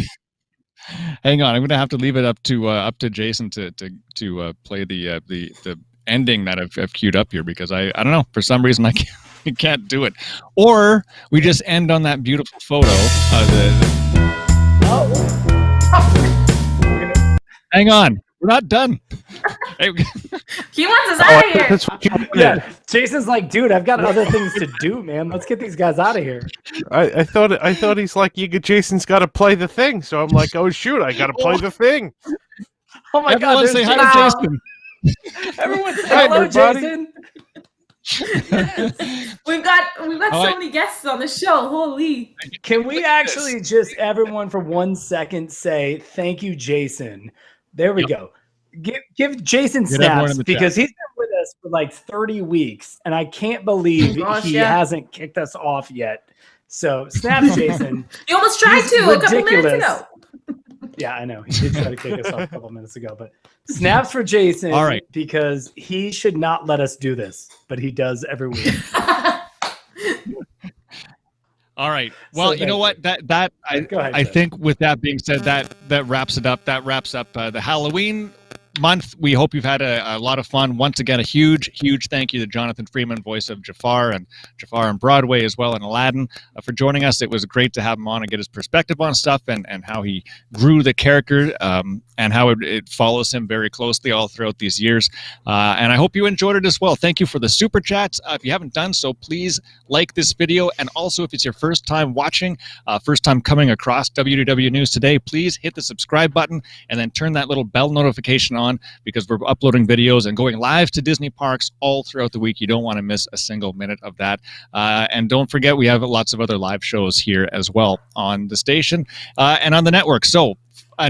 Hang on, I'm gonna have to leave it up to Jason to play the ending that I've queued up here, because I don't know, for some reason I can't do it. Or we just end on that beautiful photo. Hang on, we're not done. He wants us out of here. That's what you did. Jason's like, dude, I've got other things to do, man. Let's get these guys out of here. I thought he's like, Jason's got to play the thing. So I'm like, oh shoot, I got to play the thing. Oh my God! Everyone say hi to Jason. Everyone say hello, Jason. Yes. We've got so many guests on the show. Holy! Can we actually just everyone for 1 second say thank you, Jason? There we go. Give Jason snaps, because he's been with us for like 30 weeks, and I can't believe he hasn't kicked us off yet. So snaps, Jason. You almost tried to a couple minutes ago. Yeah, I know. He did try to kick us off a couple minutes ago, but snaps for Jason. All right. Because he should not let us do this, but he does every week. All right. Well, you know what? I think with that being said, that wraps it up. That wraps up the Halloween month. We hope you've had a lot of fun. Once again, a huge thank you to Jonathan Freeman, voice of Jafar and Broadway as well, and Aladdin, for joining us. It was great to have him on and get his perspective on stuff and how he grew the character and how it follows him very closely all throughout these years. And I hope you enjoyed it as well. Thank you for the super chats. If you haven't done so, please like this video. And also, if it's your first time watching, first time coming across WDW News today, please hit the subscribe button and then turn that little bell notification on, because we're uploading videos and going live to Disney parks all throughout the week. You don't want to miss a single minute of that. And don't forget, we have lots of other live shows here as well on the station and on the network. So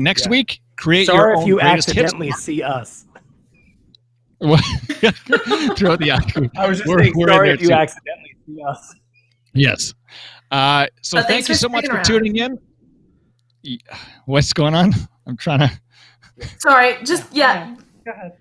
next week, create your own if you greatest accidentally hits. See us. Throw the I was just saying, sorry if you accidentally see us. Yes. So thank you so much for tuning in. What's going on? I'm trying to. Sorry, just Go ahead.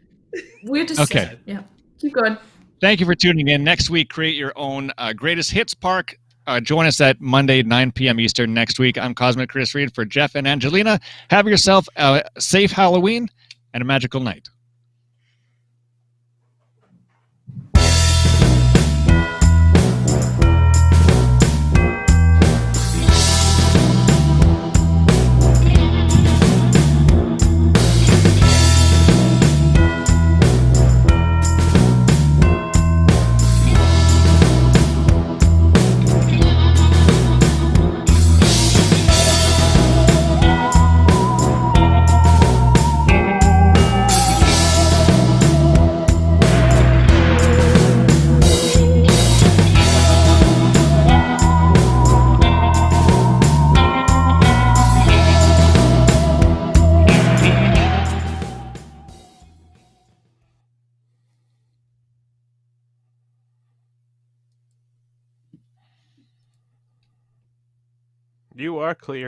We're just okay. Yeah, keep going. Thank you for tuning in. Next week, create your own greatest hits park. join us at Monday, 9 p.m. Eastern next week. I'm Cosmic Chris Reid for Jeff and Angelina. Have yourself a safe Halloween and a magical night. You are clear.